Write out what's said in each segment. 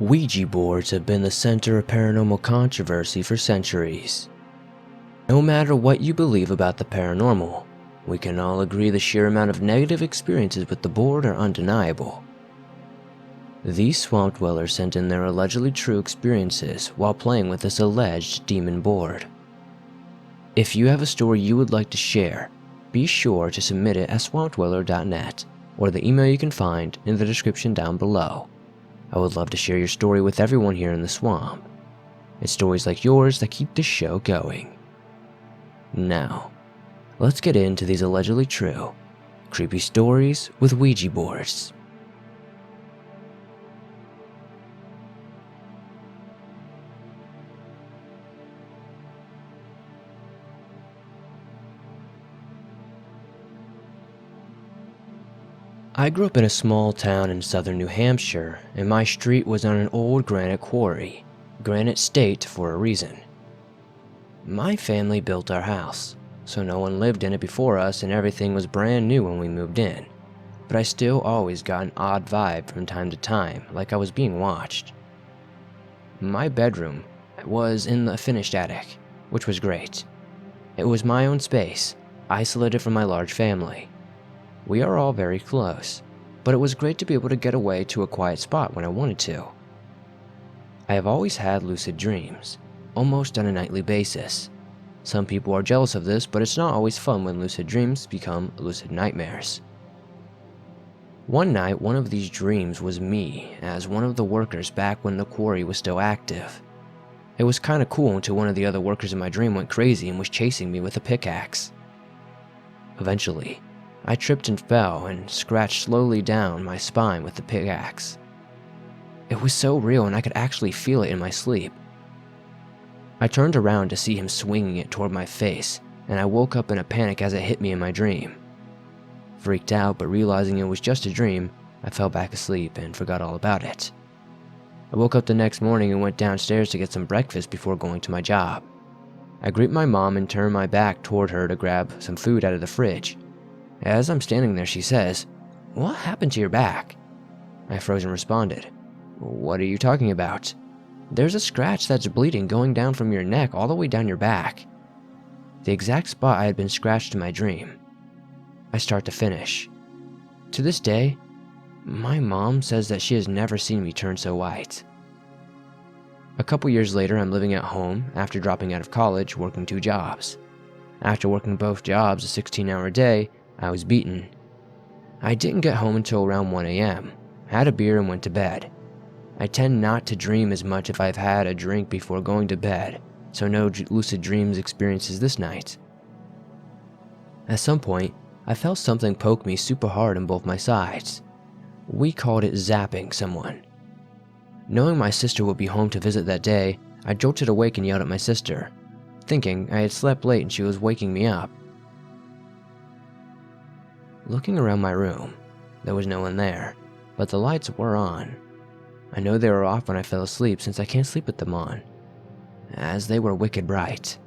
Ouija boards have been the center of paranormal controversy for centuries. No matter what you believe about the paranormal, we can all agree the sheer amount of negative experiences with the board are undeniable. These swamp dwellers sent in their allegedly true experiences while playing with this alleged demon board. If you have a story you would like to share, be sure to submit it at swampdweller.net or the email you can find in the description down below. I would love to share your story with everyone here in the swamp. It's stories like yours that keep this show going. Now, let's get into these allegedly true, creepy stories with Ouija boards. I grew up in a small town in southern New Hampshire, and my street was on an old granite quarry, Granite State for a reason. My family built our house, so no one lived in it before us and everything was brand new when we moved in, but I still always got an odd vibe from time to time, like I was being watched. My bedroom was in the finished attic, which was great. It was my own space, isolated from my large family. We are all very close, but it was great to be able to get away to a quiet spot when I wanted to. I have always had lucid dreams, almost on a nightly basis. Some people are jealous of this, but it's not always fun when lucid dreams become lucid nightmares. One night, one of these dreams was me as one of the workers back when the quarry was still active. It was kinda cool until one of the other workers in my dream went crazy and was chasing me with a pickaxe. Eventually, I tripped and fell and scratched slowly down my spine with the pickaxe. It was so real and I could actually feel it in my sleep. I turned around to see him swinging it toward my face, and I woke up in a panic as it hit me in my dream. Freaked out, but realizing it was just a dream, I fell back asleep and forgot all about it. I woke up the next morning and went downstairs to get some breakfast before going to my job. I greet my mom and turn my back toward her to grab some food out of the fridge. As I'm standing there, she says, "What happened to your back?" I froze and responded, "What are you talking about?" "There's a scratch that's bleeding going down from your neck all the way down your back." The exact spot I had been scratched in my dream. I start to finish. To this day, my mom says that she has never seen me turn so white. A couple years later, I'm living at home after dropping out of college, working 2 jobs. After working both jobs a 16-hour day, I was beaten. I didn't get home until around 1 a.m., had a beer and went to bed. I tend not to dream as much if I've had a drink before going to bed, so no lucid dreams experiences this night. At some point, I felt something poke me super hard on both my sides. We called it zapping someone. Knowing my sister would be home to visit that day, I jolted awake and yelled at my sister, thinking I had slept late and she was waking me up. Looking around my room, there was no one there, but the lights were on. I know they were off when I fell asleep since I can't sleep with them on, as they were wicked bright.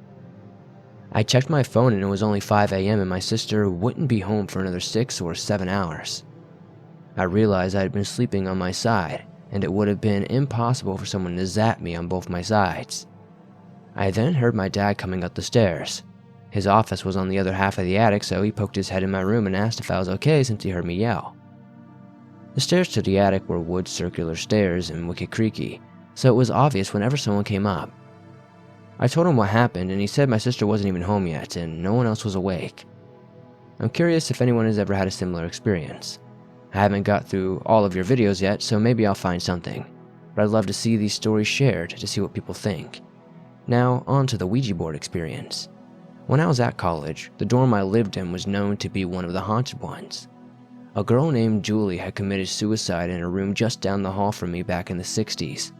I checked my phone and it was only 5 a.m. and my sister wouldn't be home for another 6 or 7 hours. I realized I had been sleeping on my side and it would have been impossible for someone to zap me on both my sides. I then heard my dad coming up the stairs. His office was on the other half of the attic, so he poked his head in my room and asked if I was okay since he heard me yell. The stairs to the attic were wood circular stairs and wicked creaky, so it was obvious whenever someone came up. I told him what happened and he said my sister wasn't even home yet and no one else was awake. I'm curious if anyone has ever had a similar experience. I haven't got through all of your videos yet, so maybe I'll find something, but I'd love to see these stories shared to see what people think. Now, on to the Ouija board experience. When I was at college, the dorm I lived in was known to be one of the haunted ones. A girl named Julie had committed suicide in a room just down the hall from me back in the 60s.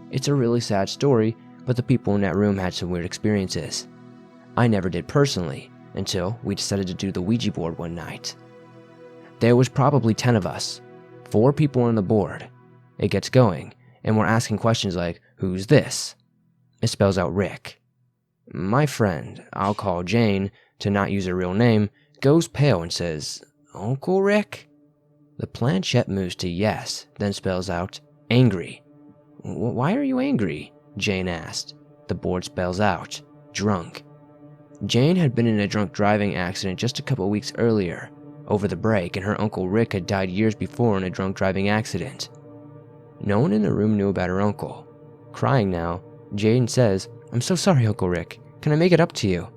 It's a really sad story, but the people in that room had some weird experiences. I never did personally, until we decided to do the Ouija board one night. There was probably 10 of us, 4 people on the board. It gets going, and we're asking questions like, "Who's this?" It spells out Rick. My friend, I'll call Jane to not use her real name, goes pale and says, "Uncle Rick?" The planchette moves to yes, then spells out angry. Why are you angry?" Jane asked. The board spells out, drunk. Jane had been in a drunk driving accident just a couple weeks earlier, over the break, and her uncle Rick had died years before in a drunk driving accident. No one in the room knew about her uncle. Crying now, Jane says, "I'm so sorry, Uncle Rick. Can I make it up to you?"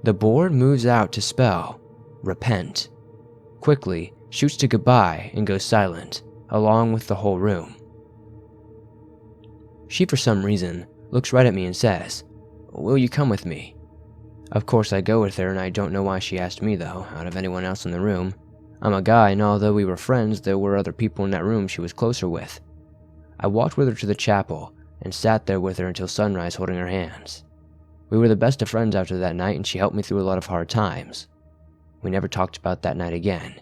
The board moves out to spell, repent. Quickly, shoots to goodbye and goes silent, along with the whole room. She, for some reason, looks right at me and says, "Will you come with me?" Of course I go with her, and I don't know why she asked me though, out of anyone else in the room. I'm a guy, and although we were friends, there were other people in that room she was closer with. I walked with her to the chapel, and sat there with her until sunrise holding her hands. We were the best of friends after that night, and she helped me through a lot of hard times. We never talked about that night again.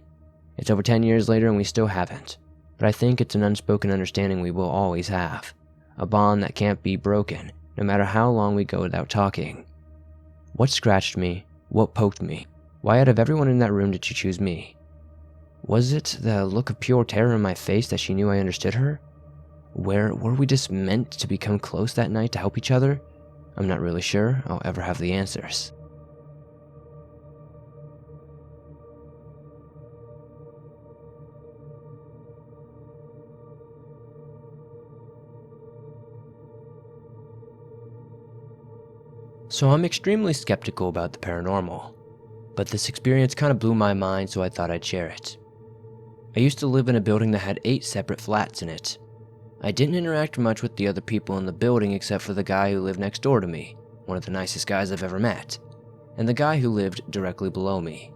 It's over 10 years later and we still haven't, but I think it's an unspoken understanding we will always have. A bond that can't be broken, no matter how long we go without talking. What scratched me? What poked me? Why out of everyone in that room did she choose me? Was it the look of pure terror in my face that she knew I understood her? Were we just meant to become close that night to help each other? I'm not really sure I'll ever have the answers. So I'm extremely skeptical about the paranormal, but this experience kind of blew my mind, so I thought I'd share it. I used to live in a building that had 8 separate flats in it. I didn't interact much with the other people in the building except for the guy who lived next door to me, one of the nicest guys I've ever met, and the guy who lived directly below me.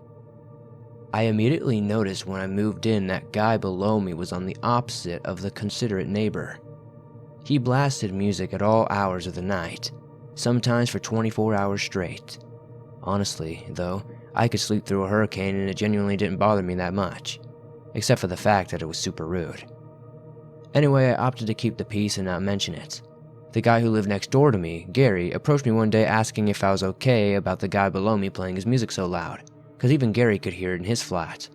I immediately noticed when I moved in that guy below me was on the opposite of the considerate neighbor. He blasted music at all hours of the night, sometimes for 24 hours straight. Honestly, though, I could sleep through a hurricane and it genuinely didn't bother me that much, except for the fact that it was super rude. Anyway, I opted to keep the peace and not mention it. The guy who lived next door to me, Gary, approached me one day asking if I was okay about the guy below me playing his music so loud, because even Gary could hear it in his flat.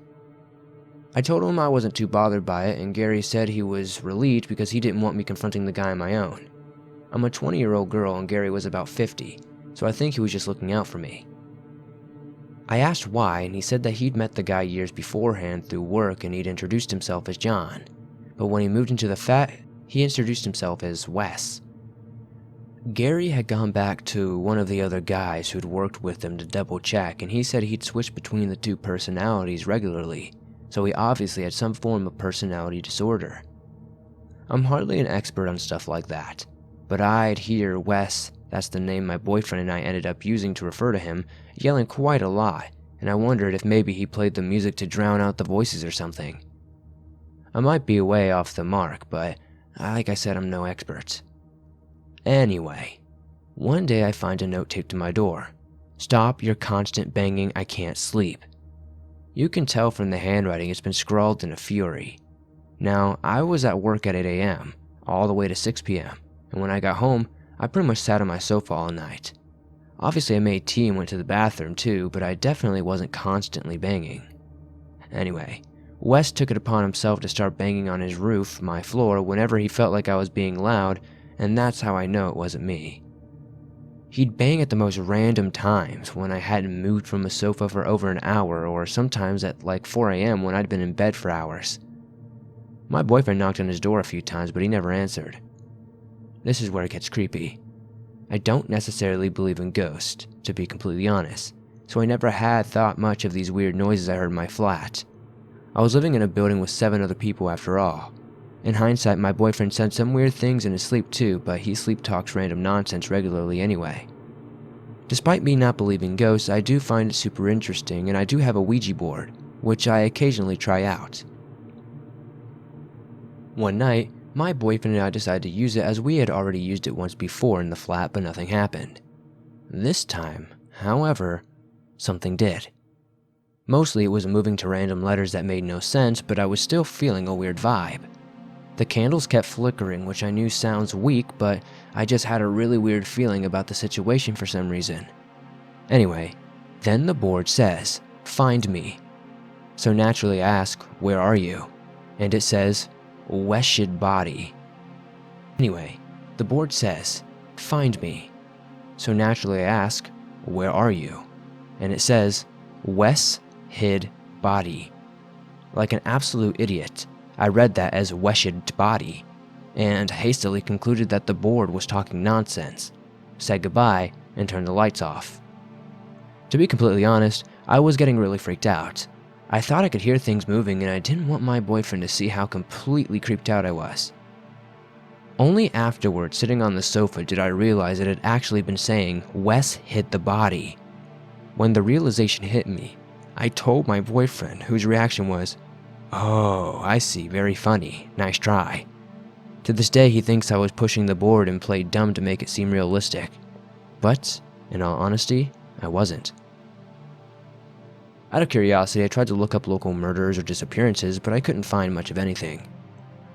I told him I wasn't too bothered by it, and Gary said he was relieved because he didn't want me confronting the guy on my own. I'm a 20-year-old girl and Gary was about 50, so I think he was just looking out for me. I asked why, and he said that he'd met the guy years beforehand through work and he'd introduced himself as John, but when he moved into the flat, he introduced himself as Wes. Gary had gone back to one of the other guys who'd worked with him to double check, and he said he'd switch between the 2 personalities regularly, so he obviously had some form of personality disorder. I'm hardly an expert on stuff like that, but I'd hear Wes, that's the name my boyfriend and I ended up using to refer to him, yelling quite a lot, and I wondered if maybe he played the music to drown out the voices or something. I might be way off the mark, but like I said, I'm no expert. Anyway, one day I find a note taped to my door. "Stop your constant banging, I can't sleep." You can tell from the handwriting it's been scrawled in a fury. Now, I was at work at 8 a.m., all the way to 6 p.m., and when I got home, I pretty much sat on my sofa all night. Obviously I made tea and went to the bathroom too, but I definitely wasn't constantly banging. Anyway, Wes took it upon himself to start banging on his roof, my floor, whenever he felt like I was being loud, and that's how I know it wasn't me. He'd bang at the most random times when I hadn't moved from a sofa for over an hour, or sometimes at like 4 a.m. when I'd been in bed for hours. My boyfriend knocked on his door a few times, but he never answered. This is where it gets creepy. I don't necessarily believe in ghosts, to be completely honest, so I never had thought much of these weird noises I heard in my flat. I was living in a building with 7 other people after all. In hindsight, my boyfriend said some weird things in his sleep too, but he sleep talks random nonsense regularly anyway. Despite me not believing ghosts, I do find it super interesting, and I do have a Ouija board, which I occasionally try out. One night, my boyfriend and I decided to use it as we had already used it once before in the flat, but nothing happened. This time, however, something did. Mostly it was moving to random letters that made no sense, but I was still feeling a weird vibe. The candles kept flickering, which I knew sounds weak, but I just had a really weird feeling about the situation for some reason. Anyway, then the board says, "Find me." So naturally I ask, "Where are you?" And it says, "Weshid body." Anyway, the board says, "Find me." So naturally I ask, "Where are you?" And it says, "Wes hid body." Like an absolute idiot, I read that as "weshid body," and hastily concluded that the board was talking nonsense, said goodbye, and turned the lights off. To be completely honest, I was getting really freaked out. I thought I could hear things moving, and I didn't want my boyfriend to see how completely creeped out I was. Only afterward, sitting on the sofa, did I realize it had actually been saying, "Wes hid the body." When the realization hit me, I told my boyfriend, whose reaction was, "Oh, I see, very funny, nice try." To this day, he thinks I was pushing the board and played dumb to make it seem realistic. But, in all honesty, I wasn't. Out of curiosity, I tried to look up local murders or disappearances, but I couldn't find much of anything.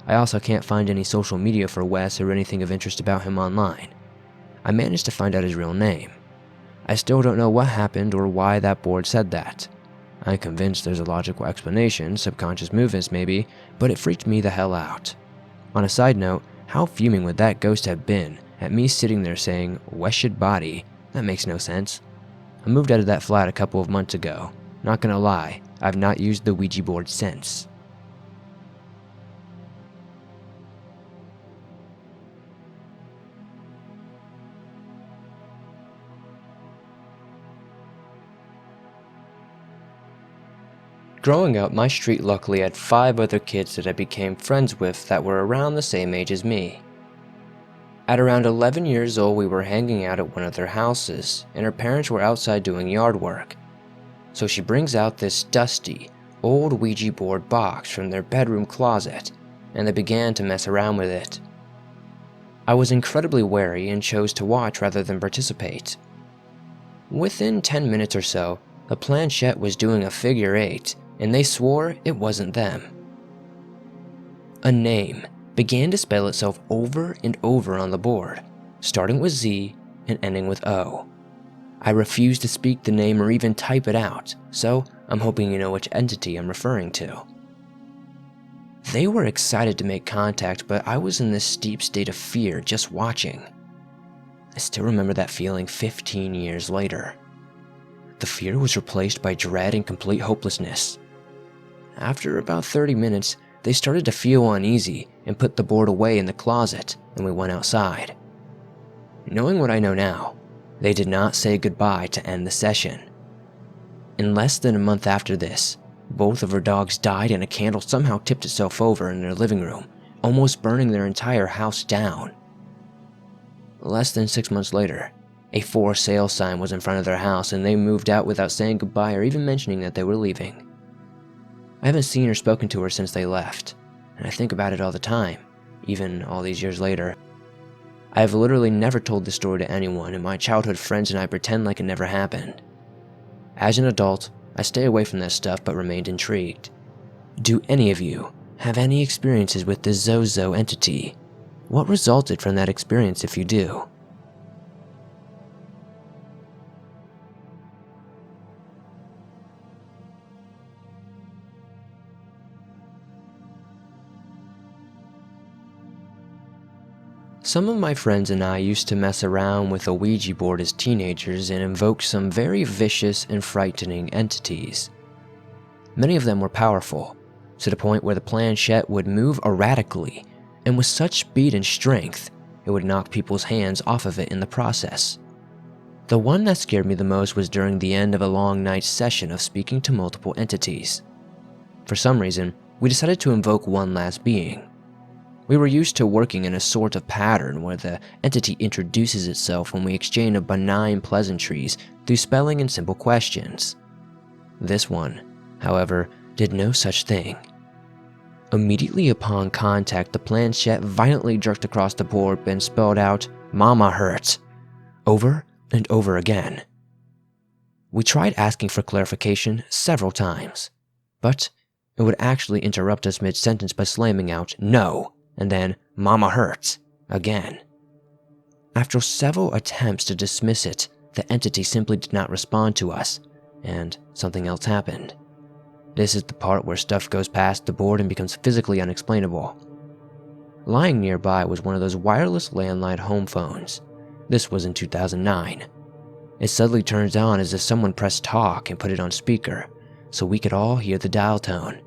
I also can't find any social media for Wes or anything of interest about him online. I managed to find out his real name. I still don't know what happened or why that board said that. I'm convinced there's a logical explanation, subconscious movements maybe, but it freaked me the hell out. On a side note, how fuming would that ghost have been at me sitting there saying, "Weshid body"? That makes no sense. I moved out of that flat a couple of months ago. Not gonna lie, I've not used the Ouija board since. Growing up, my street luckily had 5 other kids that I became friends with that were around the same age as me. At around 11 years old, we were hanging out at one of their houses, and her parents were outside doing yard work. So she brings out this dusty, old Ouija board box from their bedroom closet, and they began to mess around with it. I was incredibly wary and chose to watch rather than participate. Within 10 minutes or so, the planchette was doing a figure 8, and they swore it wasn't them. A name began to spell itself over and over on the board, starting with Z and ending with O. I refused to speak the name or even type it out, so I'm hoping you know which entity I'm referring to. They were excited to make contact, but I was in this steep state of fear just watching. I still remember that feeling 15 years later. The fear was replaced by dread and complete hopelessness. After about 30 minutes, they started to feel uneasy and put the board away in the closet, and we went outside. Knowing what I know now, they did not say goodbye to end the session. In less than a month after this, both of her dogs died and a candle somehow tipped itself over in their living room, almost burning their entire house down. Less than 6 months later, a for sale sign was in front of their house and they moved out without saying goodbye or even mentioning that they were leaving. I haven't seen or spoken to her since they left, and I think about it all the time, even all these years later. I have literally never told this story to anyone, and my childhood friends and I pretend like it never happened. As an adult, I stay away from that stuff but remained intrigued. Do any of you have any experiences with the Zozo entity? What resulted from that experience if you do? Some of my friends and I used to mess around with a Ouija board as teenagers and invoke some very vicious and frightening entities. Many of them were powerful, to the point where the planchette would move erratically, and with such speed and strength, it would knock people's hands off of it in the process. The one that scared me the most was during the end of a long night's session of speaking to multiple entities. For some reason, we decided to invoke one last being. We were used to working in a sort of pattern where the entity introduces itself when we exchange benign pleasantries through spelling and simple questions. This one, however, did no such thing. Immediately upon contact, the planchette violently jerked across the board and spelled out, "Mama hurts," over and over again. We tried asking for clarification several times, but it would actually interrupt us mid-sentence by slamming out, "No," and then "Mama hurts" again. After several attempts to dismiss it, the entity simply did not respond to us, and something else happened. This is the part where stuff goes past the board and becomes physically unexplainable. Lying nearby was one of those wireless landline home phones. This was in 2009. It suddenly turns on as if someone pressed talk and put it on speaker, so we could all hear the dial tone.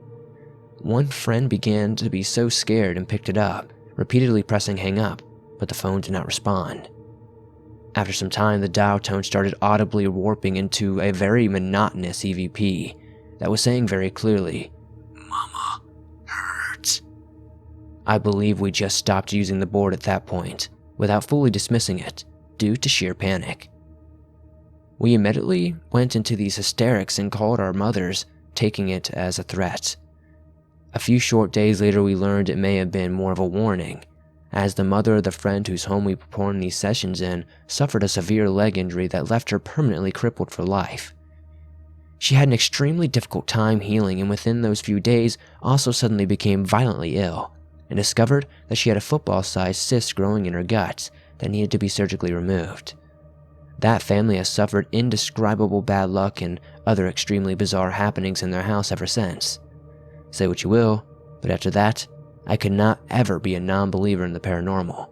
One friend began to be so scared and picked it up, repeatedly pressing hang up, but the phone did not respond. After some time, the dial tone started audibly warping into a very monotonous EVP that was saying very clearly, "Mama hurts." I believe we just stopped using the board at that point, without fully dismissing it, due to sheer panic. We immediately went into these hysterics and called our mothers, taking it as a threat. A few short days later, we learned it may have been more of a warning, as the mother of the friend whose home we performed these sessions in suffered a severe leg injury that left her permanently crippled for life. She had an extremely difficult time healing, and within those few days also suddenly became violently ill and discovered that she had a football-sized cyst growing in her guts that needed to be surgically removed. That family has suffered indescribable bad luck and other extremely bizarre happenings in their house ever since. Say what you will, but after that, I could not ever be a non-believer in the paranormal,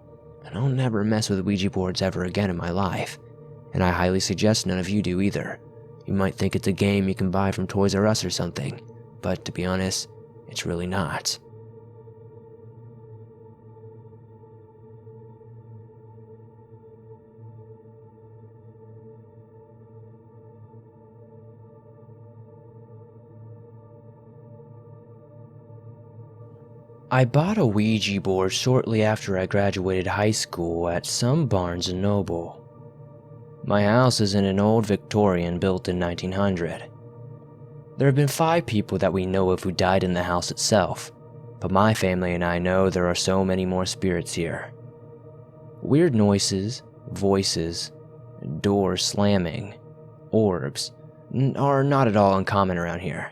and I'll never mess with Ouija boards ever again in my life, and I highly suggest none of you do either. You might think it's a game you can buy from Toys R Us or something, but to be honest, it's really not. I bought a Ouija board shortly after I graduated high school at some Barnes & Noble. My house is in an old Victorian built in 1900. There have been 5 people that we know of who died in the house itself, but my family and I know there are so many more spirits here. Weird noises, voices, doors slamming, orbs are not at all uncommon around here.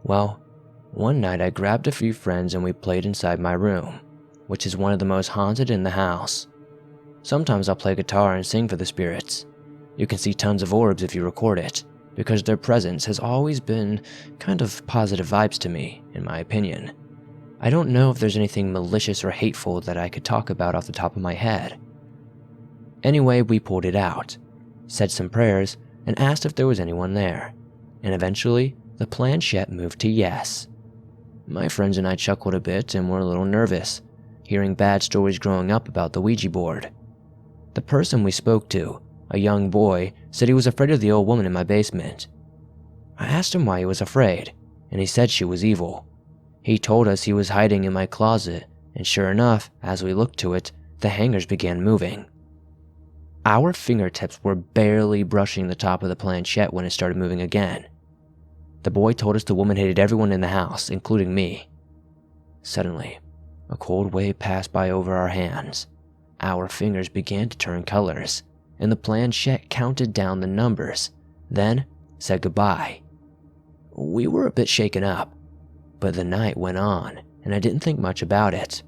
Well, one night I grabbed a few friends and we played inside my room, which is one of the most haunted in the house. Sometimes I'll play guitar and sing for the spirits. You can see tons of orbs if you record it, because their presence has always been kind of positive vibes to me, in my opinion. I don't know if there's anything malicious or hateful that I could talk about off the top of my head. Anyway, we pulled it out, said some prayers, and asked if there was anyone there, and eventually the planchette moved to yes. My friends and I chuckled a bit and were a little nervous, hearing bad stories growing up about the Ouija board. The person we spoke to, a young boy, said he was afraid of the old woman in my basement. I asked him why he was afraid, and he said she was evil. He told us he was hiding in my closet, and sure enough, as we looked to it, the hangers began moving. Our fingertips were barely brushing the top of the planchette when it started moving again. The boy told us the woman hated everyone in the house, including me. Suddenly, a cold wave passed by over our hands. Our fingers began to turn colors, and the planchette counted down the numbers, then said goodbye. We were a bit shaken up, but the night went on, and I didn't think much about it.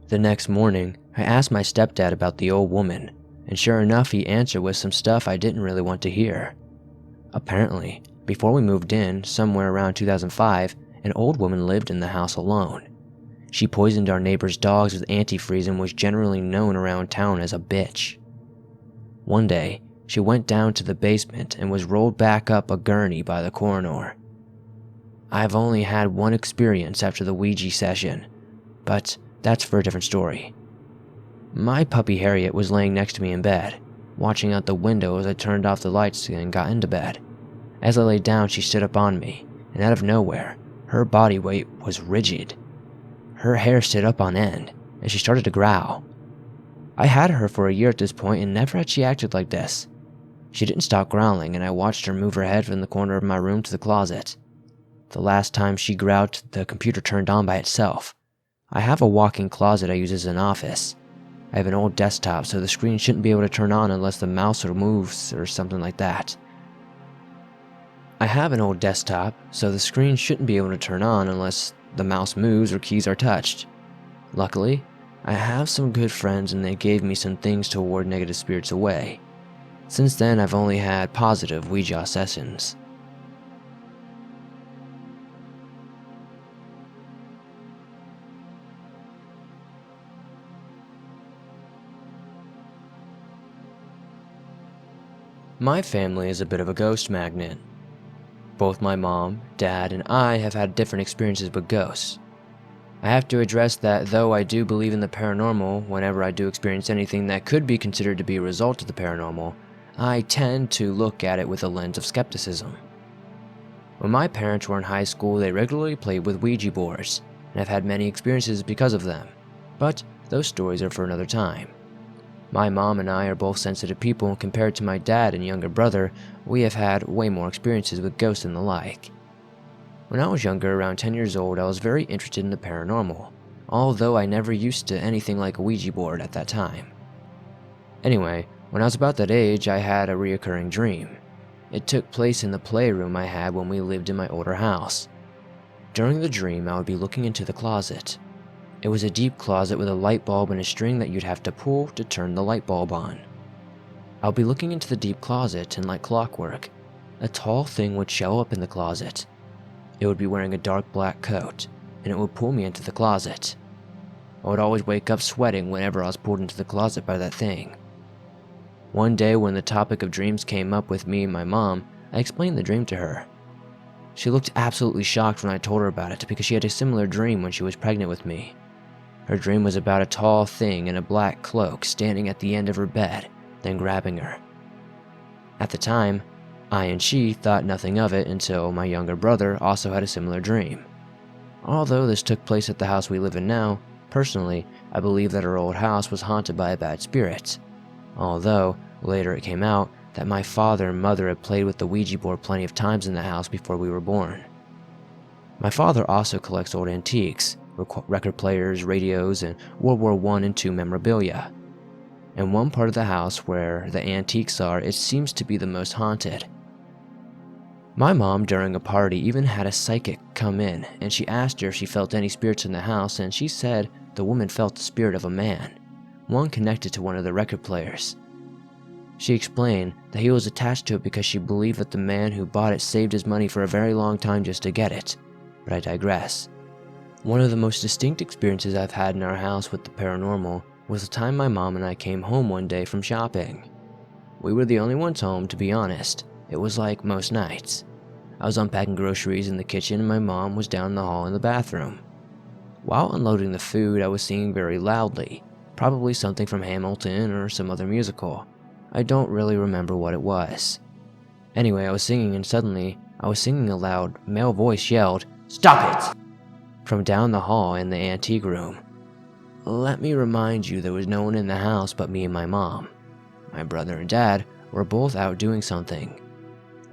The next morning, I asked my stepdad about the old woman, and sure enough, he answered with some stuff I didn't really want to hear. Apparently, before we moved in, somewhere around 2005, an old woman lived in the house alone. She poisoned our neighbor's dogs with antifreeze and was generally known around town as a bitch. One day, she went down to the basement and was rolled back up a gurney by the coroner. I've only had one experience after the Ouija session, but that's for a different story. My puppy Harriet was laying next to me in bed, watching out the window as I turned off the lights and got into bed. As I lay down, she stood up on me, and out of nowhere, her body weight was rigid. Her hair stood up on end, and she started to growl. I had her for a year at this point, and never had she acted like this. She didn't stop growling, and I watched her move her head from the corner of my room to the closet. The last time she growled, the computer turned on by itself. I have a walk-in closet I use as an office. I have an old desktop, so the screen shouldn't be able to turn on unless the mouse moves or something like that. The mouse moves or keys are touched. Luckily, I have some good friends and they gave me some things to ward negative spirits away. Since then, I've only had positive Ouija sessions. My family is a bit of a ghost magnet. Both my mom, dad, and I have had different experiences with ghosts. I have to address that though I do believe in the paranormal, whenever I do experience anything that could be considered to be a result of the paranormal, I tend to look at it with a lens of skepticism. When my parents were in high school, they regularly played with Ouija boards, and I've had many experiences because of them, but those stories are for another time. My mom and I are both sensitive people, and compared to my dad and younger brother, we have had way more experiences with ghosts and the like. When I was younger, around 10 years old, I was very interested in the paranormal, although I never used to anything like a Ouija board at that time. Anyway, when I was about that age, I had a reoccurring dream. It took place in the playroom I had when we lived in my older house. During the dream, I would be looking into the closet. It was a deep closet with a light bulb and a string that you'd have to pull to turn the light bulb on. I would be looking into the deep closet, and like clockwork, a tall thing would show up in the closet. It would be wearing a dark black coat, and it would pull me into the closet. I would always wake up sweating whenever I was pulled into the closet by that thing. One day when the topic of dreams came up with me and my mom, I explained the dream to her. She looked absolutely shocked when I told her about it because she had a similar dream when she was pregnant with me. Her dream was about a tall thing in a black cloak standing at the end of her bed, then grabbing her. At the time, I and she thought nothing of it until my younger brother also had a similar dream. Although this took place at the house we live in now, personally, I believe that our old house was haunted by a bad spirit. Although, later it came out that my father and mother had played with the Ouija board plenty of times in the house before we were born. My father also collects old antiques, record players, radios, and World War I and II memorabilia. In one part of the house where the antiques are, it seems to be the most haunted. My mom, during a party, even had a psychic come in, and she asked her if she felt any spirits in the house, and she said the woman felt the spirit of a man, one connected to one of the record players. She explained that he was attached to it because she believed that the man who bought it saved his money for a very long time just to get it, but I digress. One of the most distinct experiences I've had in our house with the paranormal was the time my mom and I came home one day from shopping. We were the only ones home, to be honest. It was like most nights. I was unpacking groceries in the kitchen and my mom was down the hall in the bathroom. While unloading the food, I was singing very loudly, probably something from Hamilton or some other musical. I don't really remember what it was. Anyway, I was singing and suddenly, I was singing a loud male voice yelled, "Stop it!" from down the hall in the antique room. Let me remind you, there was no one in the house but me and my mom. My brother and dad were both out doing something.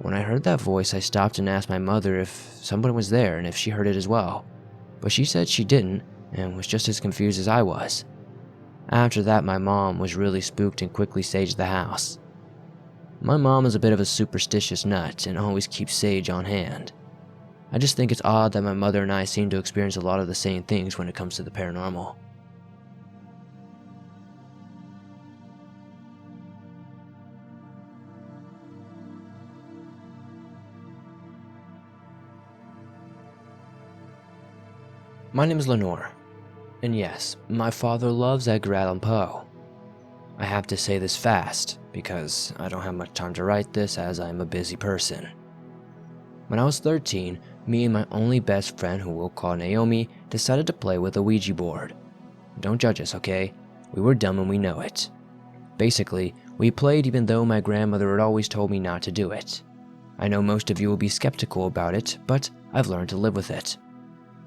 When I heard that voice, I stopped and asked my mother if someone was there and if she heard it as well. But she said she didn't and was just as confused as I was. After that, my mom was really spooked and quickly saged the house. My mom is a bit of a superstitious nut and always keeps sage on hand. I just think it's odd that my mother and I seem to experience a lot of the same things when it comes to the paranormal. My name is Lenore, and yes, my father loves Edgar Allan Poe. I have to say this fast, because I don't have much time to write this as I'm a busy person. When I was 13, me and my only best friend, who we'll call Naomi, decided to play with a Ouija board. Don't judge us, okay? We were dumb and we know it. Basically, we played even though my grandmother had always told me not to do it. I know most of you will be skeptical about it, but I've learned to live with it.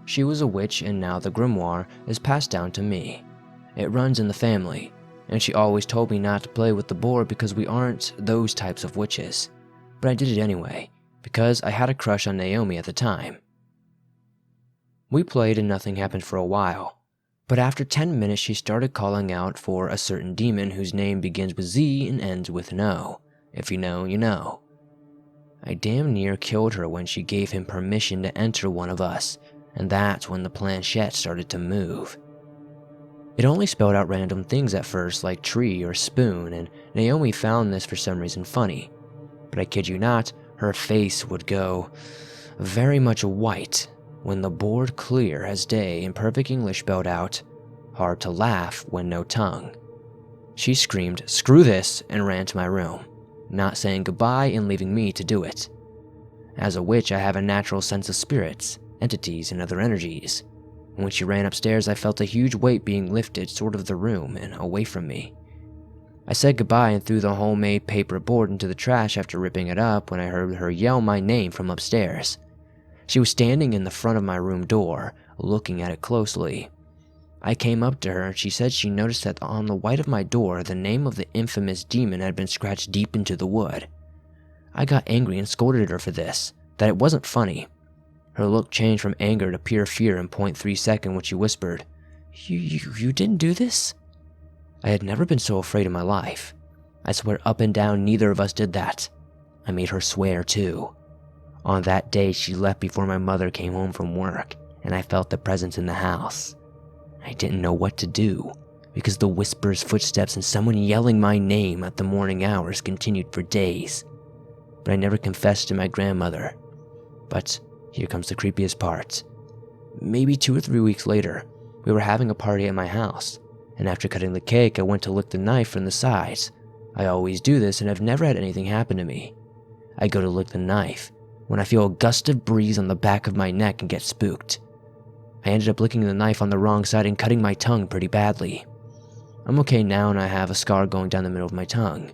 She was a witch, and now the grimoire is passed down to me. It runs in the family, and she always told me not to play with the board because we aren't those types of witches. But I did it anyway, because I had a crush on Naomi at the time. We played and nothing happened for a while, but after 10 minutes she started calling out for a certain demon whose name begins with Z and ends with an O. If you know, you know. I damn near killed her when she gave him permission to enter one of us, and that's when the planchette started to move. It only spelled out random things at first, like tree or spoon, and Naomi found this for some reason funny. But I kid you not, her face would go very much white when the board clear as day in perfect English spelled out, hard to laugh when no tongue. She screamed, "Screw this," and ran to my room. not saying goodbye and leaving me to do it. As a witch, I have a natural sense of spirits, entities, and other energies. When she ran upstairs, I felt a huge weight being lifted sort of the room and away from me. I said goodbye and threw the homemade paper board into the trash after ripping it up when I heard her yell my name from upstairs. She was standing in the front of my room door, looking at it closely. I came up to her and she said she noticed that on the white of my door, the name of the infamous demon had been scratched deep into the wood. I got angry and scolded her for this, that it wasn't funny. Her look changed from anger to pure fear in 0.3 seconds when she whispered, You didn't do this?" I had never been so afraid in my life. I swear up and down neither of us did that. I made her swear too. On that day, she left before my mother came home from work, and I felt the presence in the house. I didn't know what to do, because the whispers, footsteps, and someone yelling my name at the morning hours continued for days. But I never confessed to my grandmother. But here comes the creepiest part. Maybe 2 or 3 weeks later, we were having a party at my house, and after cutting the cake, I went to lick the knife from the sides. I always do this and have never had anything happen to me. I go to lick the knife when I feel a gust of breeze on the back of my neck and get spooked. I ended up licking the knife on the wrong side and cutting my tongue pretty badly. I'm okay now and I have a scar going down the middle of my tongue.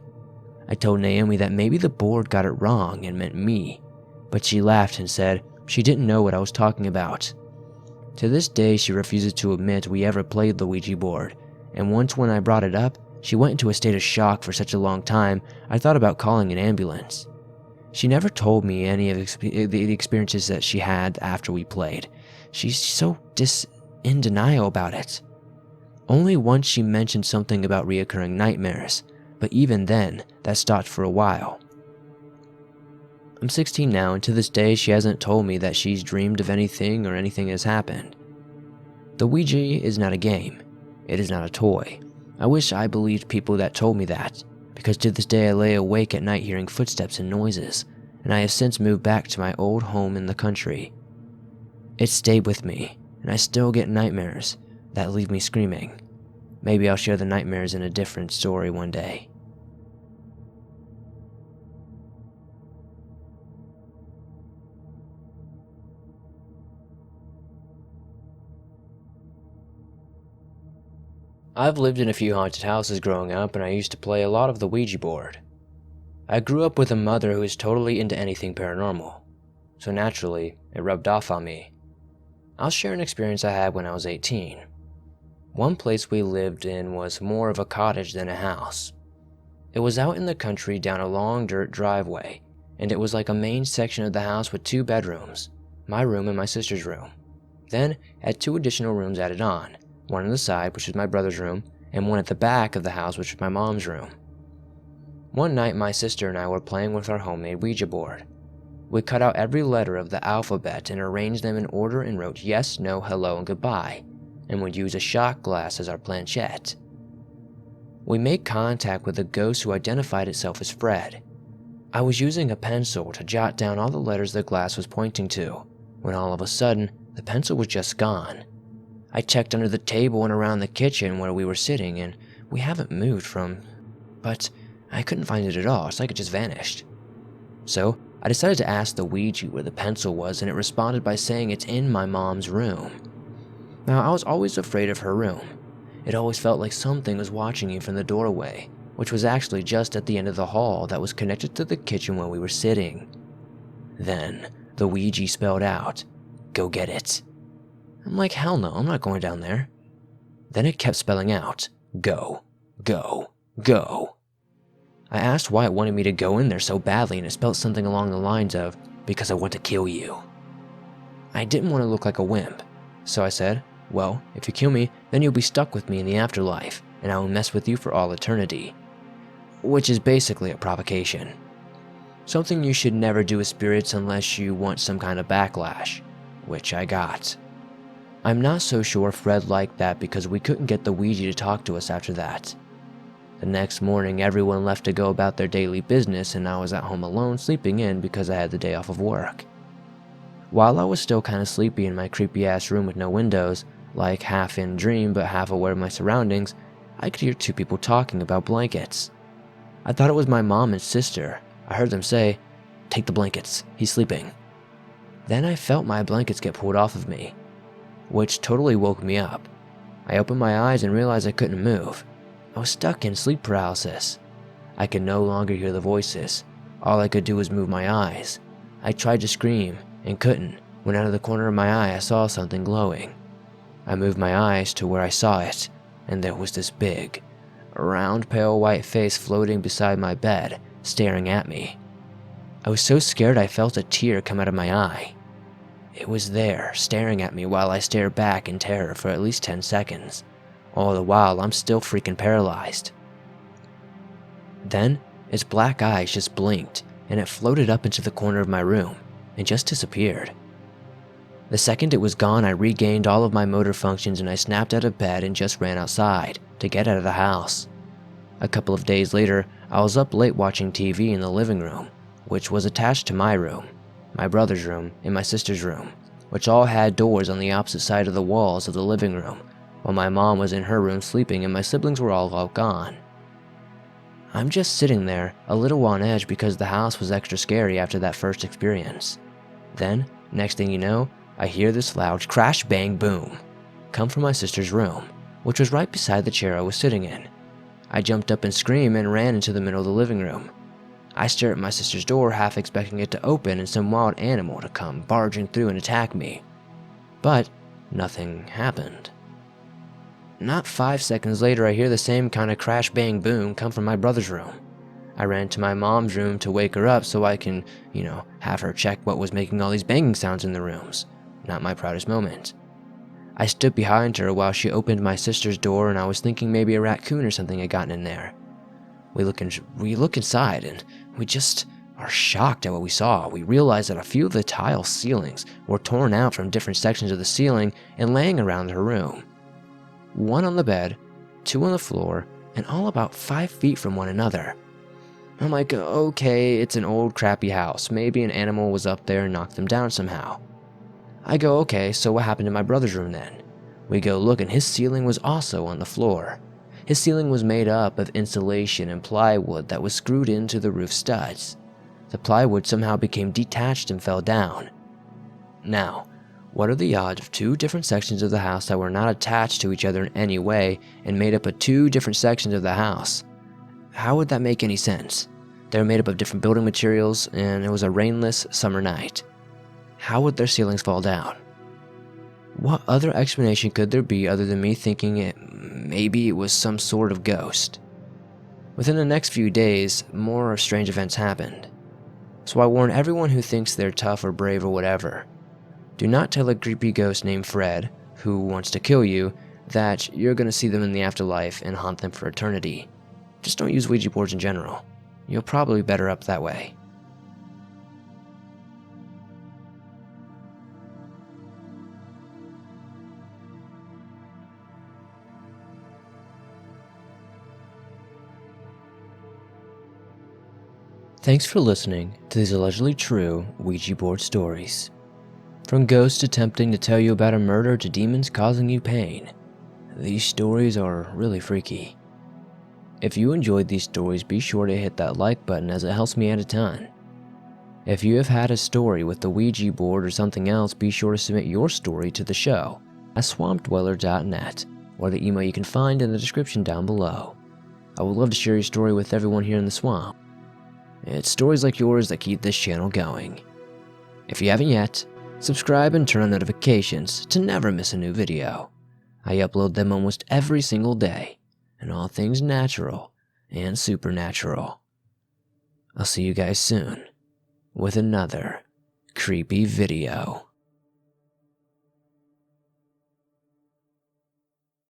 I told Naomi that maybe the board got it wrong and meant me, but she laughed and said she didn't know what I was talking about. To this day, she refuses to admit we ever played the Ouija board, and once when I brought it up, she went into a state of shock for such a long time, I thought about calling an ambulance. She never told me any of the experiences that she had after we played. She's so in denial about it. Only once she mentioned something about reoccurring nightmares, but even then, that stopped for a while. I'm 16 now, and to this day she hasn't told me that she's dreamed of anything or anything has happened. The Ouija is not a game. It is not a toy. I wish I believed people that told me that, because to this day I lay awake at night hearing footsteps and noises, and I have since moved back to my old home in the country. It stayed with me, and I still get nightmares that leave me screaming. Maybe I'll share the nightmares in a different story one day. I've lived in a few haunted houses growing up, and I used to play a lot of the Ouija board. I grew up with a mother who is totally into anything paranormal, so naturally, it rubbed off on me. I'll share an experience I had when I was 18. One place we lived in was more of a cottage than a house. It was out in the country down a long dirt driveway, and it was like a main section of the house with 2 bedrooms, my room and my sister's room. Then, had 2 additional rooms added on, one on the side, which was my brother's room, and one at the back of the house, which was my mom's room. One night, my sister and I were playing with our homemade Ouija board. We cut out every letter of the alphabet and arranged them in order and wrote yes, no, hello, and goodbye, and would use a shot glass as our planchette. We made contact with a ghost who identified itself as Fred. I was using a pencil to jot down all the letters the glass was pointing to, when all of a sudden, the pencil was just gone. I checked under the table and around the kitchen where we were sitting, and we haven't moved from, but I couldn't find it at all. It's like it just vanished. So I decided to ask the Ouija where the pencil was, and it responded by saying it's in my mom's room. Now, I was always afraid of her room. It always felt like something was watching you from the doorway, which was actually just at the end of the hall that was connected to the kitchen where we were sitting. Then the Ouija spelled out, "Go get it." I'm like, hell no, I'm not going down there. Then it kept spelling out, "Go, go, go." I asked why it wanted me to go in there so badly, and it spelled something along the lines of, "Because I want to kill you." I didn't want to look like a wimp, so I said, "Well, if you kill me, then you'll be stuck with me in the afterlife, and I will mess with you for all eternity." Which is basically a provocation. Something you should never do with spirits unless you want some kind of backlash, which I got. I'm not so sure Fred liked that because we couldn't get the Ouija to talk to us after that. The next morning, everyone left to go about their daily business, and I was at home alone sleeping in because I had the day off of work. While I was still kind of sleepy in my creepy ass room with no windows, like half in dream but half aware of my surroundings, I could hear 2 people talking about blankets. I thought it was my mom and sister. I heard them say, "Take the blankets, he's sleeping." Then I felt my blankets get pulled off of me, which totally woke me up. I opened my eyes and realized I couldn't move. I was stuck in sleep paralysis. I could no longer hear the voices. All I could do was move my eyes. I tried to scream and couldn't, when out of the corner of my eye I saw something glowing. I moved my eyes to where I saw it, and there was this big, round pale white face floating beside my bed, staring at me. I was so scared I felt a tear come out of my eye. It was there, staring at me while I stared back in terror for at least 10 seconds. All the while, I'm still freaking paralyzed. Then, its black eyes just blinked, and it floated up into the corner of my room, and just disappeared. The second it was gone, I regained all of my motor functions and I snapped out of bed and just ran outside to get out of the house. A couple of days later, I was up late watching TV in the living room, which was attached to my room, my brother's room, and my sister's room, which all had doors on the opposite side of the walls of the living room, while my mom was in her room sleeping and my siblings were all out gone. I'm just sitting there, a little on edge because the house was extra scary after that first experience. Then, next thing you know, I hear this loud crash bang boom come from my sister's room, which was right beside the chair I was sitting in. I jumped up and screamed and ran into the middle of the living room. I stared at my sister's door, half expecting it to open and some wild animal to come barging through and attack me. But nothing happened. Not 5 seconds later, I hear the same kind of crash bang boom come from my brother's room. I ran to my mom's room to wake her up so I can, have her check what was making all these banging sounds in the rooms. Not my proudest moment. I stood behind her while she opened my sister's door, and I was thinking maybe a raccoon or something had gotten in there. We look inside and we just are shocked at what we saw. We realized that a few of the tile ceilings were torn out from different sections of the ceiling and laying around her room. One on the bed, 2 on the floor, and all about 5 feet from one another. I'm like, okay, it's an old crappy house. Maybe an animal was up there and knocked them down somehow. I go, okay, so what happened to my brother's room then? We go look and his ceiling was also on the floor. His ceiling was made up of insulation and plywood that was screwed into the roof studs. The plywood somehow became detached and fell down. Now, what are the odds of 2 different sections of the house that were not attached to each other in any way and made up of 2 different sections of the house? How would that make any sense? They were made up of different building materials and it was a rainless summer night. How would their ceilings fall down? What other explanation could there be other than me thinking maybe it was some sort of ghost? Within the next few days, more strange events happened. So I warn everyone who thinks they're tough or brave or whatever. Do not tell a creepy ghost named Fred, who wants to kill you, that you're going to see them in the afterlife and haunt them for eternity. Just don't use Ouija boards in general. You'll probably be better up that way. Thanks for listening to these allegedly true Ouija board stories. From ghosts attempting to tell you about a murder to demons causing you pain, these stories are really freaky. If you enjoyed these stories, be sure to hit that like button as it helps me out a ton. If you have had a story with the Ouija board or something else, be sure to submit your story to the show at swampdweller.net or the email you can find in the description down below. I would love to share your story with everyone here in the swamp. It's stories like yours that keep this channel going. If you haven't yet, subscribe and turn on notifications to never miss a new video. I upload them almost every single day, and all things natural and supernatural. I'll see you guys soon with another creepy video.